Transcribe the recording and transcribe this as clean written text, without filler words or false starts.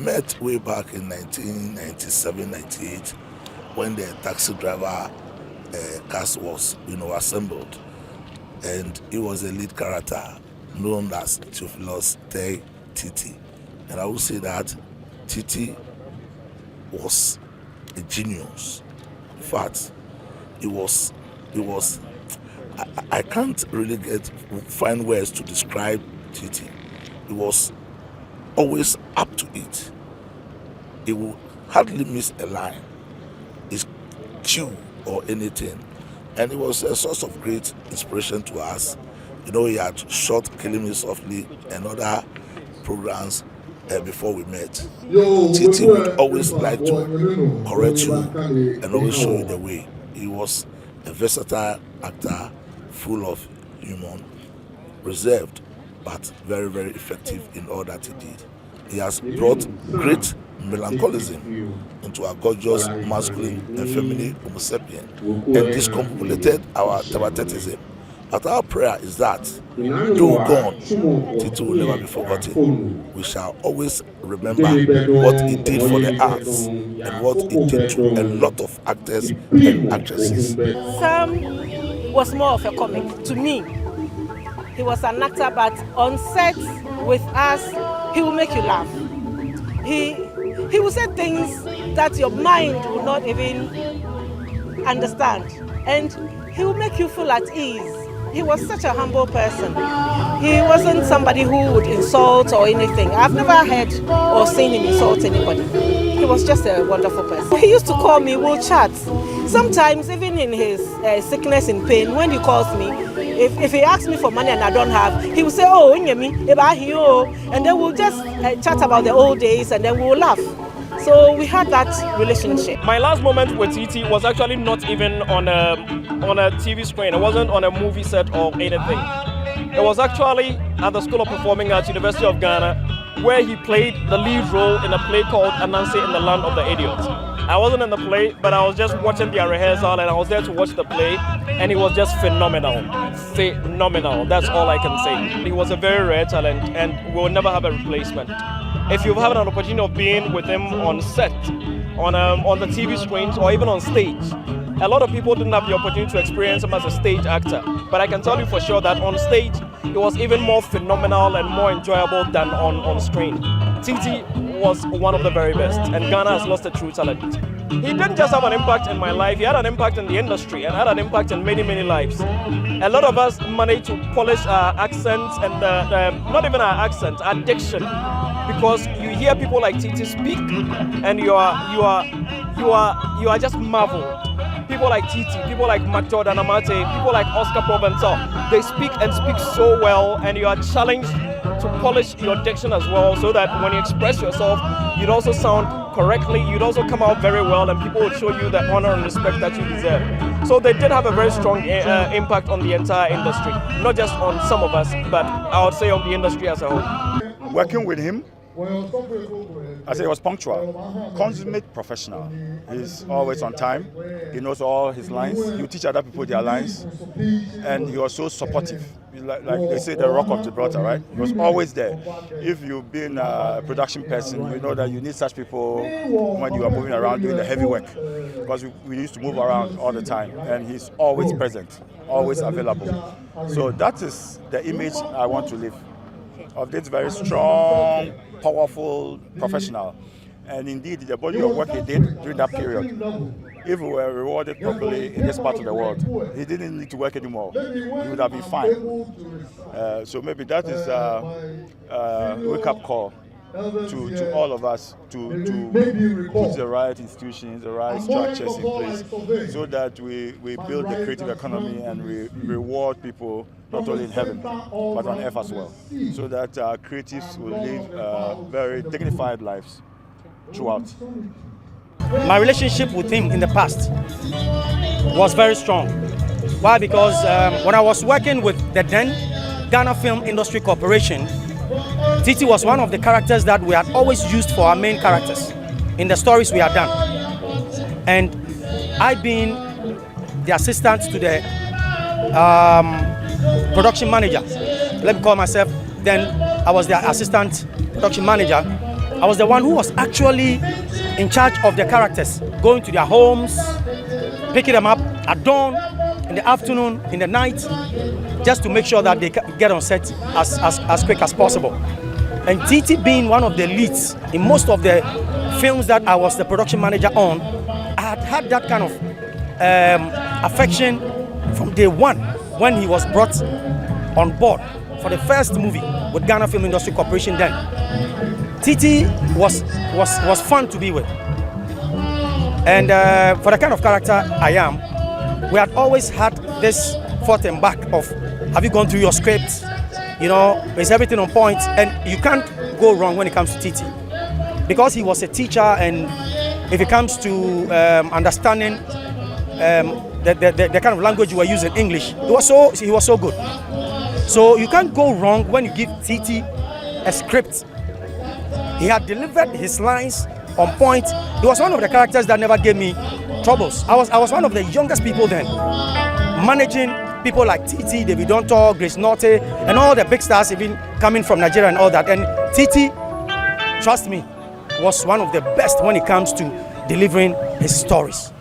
met way back in 1997-98 when the taxi driver cast was, assembled, and he was a lead character known as Theophilus Titi. And I would say that Titi was a genius. In fact, I can't really find words to describe Titi. He was always up to it. He would hardly miss a line, his cue or anything. And it was a source of great inspiration to us. He had shot Killing Me Softly and other programs before we met. Titi would always like to correct you and always show you the way. He was a versatile actor, full of humor, reserved, but very, very effective in all that he did. He has brought great melancholism into our gorgeous masculine and feminine Homo sapien and discombobulated our tabatetism. But our prayer is that, though gone, Titi will never be forgotten. We shall always remember what he did for the arts and what he did to a lot of actors and actresses. Sam was more of a comic to me. He was an actor, but on set with us, he will make you laugh. He will say things that your mind will not even understand, and he will make you feel at ease. He was such a humble person. He wasn't somebody who would insult or anything. I've never heard or seen him insult anybody. He was just a wonderful person. He used to call me, we'll chat. Sometimes, even in his sickness and pain, when he calls me, if he asks me for money and I don't have, he will say, oh, and then we'll just chat about the old days and then we'll laugh. So we had that relationship. My last moment with Titi was actually not even on a TV screen. It wasn't on a movie set or anything. It was actually at the School of Performing Arts, University of Ghana, where he played the lead role in a play called Anansi in the Land of the Idiots. I wasn't in the play, but I was just watching their rehearsal and I was there to watch the play, and he was just phenomenal. Phenomenal, that's all I can say. He was a very rare talent and we'll never have a replacement. If you've had an opportunity of being with him on set, on the TV screens or even on stage, a lot of people didn't have the opportunity to experience him as a stage actor. But I can tell you for sure that on stage, it was even more phenomenal and more enjoyable than on screen. Titi was one of the very best, and Ghana has lost a true talent. He didn't just have an impact in my life, he had an impact in the industry and had an impact in many, many lives. A lot of us managed to polish our accents and not even our accent, our diction, because you hear people like Titi speak and you are just marveled. People like Titi, people like Mark Jordan Amate, people like Oscar Provencal, they speak and speak so well, and you are challenged to polish your diction as well, so that when you express yourself, you'd also sound correctly, you'd also come out very well, and people would show you the honor and respect that you deserve. So they did have a very strong impact on the entire industry, not just on some of us, but I would say on the industry as a whole. Working with him, I say he was punctual, consummate professional. He's always on time. He knows all his lines. He teach other people their lines, and he was so supportive. Like they say, the Rock of Gibraltar, right? He was always there. If you've been a production person, you know that you need such people when you are moving around doing the heavy work, because we used to move around all the time, and he's always present, always available. So that is the image I want to leave of this very strong, powerful professional. And indeed, the body of work he did during that period, if we were rewarded properly in this part of the world, he didn't need to work anymore. He would have been fine. So maybe that is a wake-up call to all of us to put the right institutions, the right structures in place, so that we build the creative economy and we reward people not only in heaven, but on earth as well, so that creatives will live very dignified lives throughout. My relationship with him in the past was very strong. Why? Because when I was working with the then Ghana Film Industry Corporation, Titi was one of the characters that we had always used for our main characters in the stories we had done. And I being the assistant to the production manager, let me call myself, then I was the assistant production manager. I was the one who was actually in charge of the characters, going to their homes, picking them up at dawn, in the afternoon, in the night, just to make sure that they get on set as quick as possible. And Titi, being one of the leads in most of the films that I was the production manager on, I had that kind of affection from day one when he was brought on board for the first movie with Ghana Film Industry Corporation then. Titi was fun to be with. And for the kind of character I am, we had always had this forth and back of, have you gone through your script? You know, is everything on point? And you can't go wrong when it comes to Titi. Because he was a teacher, and if it comes to understanding the kind of language you were using, English, he was so good. So you can't go wrong when you give Titi a script. He had delivered his lines on point. He was one of the characters that never gave me troubles. I was one of the youngest people then, managing people like Titi, David Untold, Grace Norte, and all the big stars even coming from Nigeria and all that. And Titi, trust me, was one of the best when it comes to delivering his stories.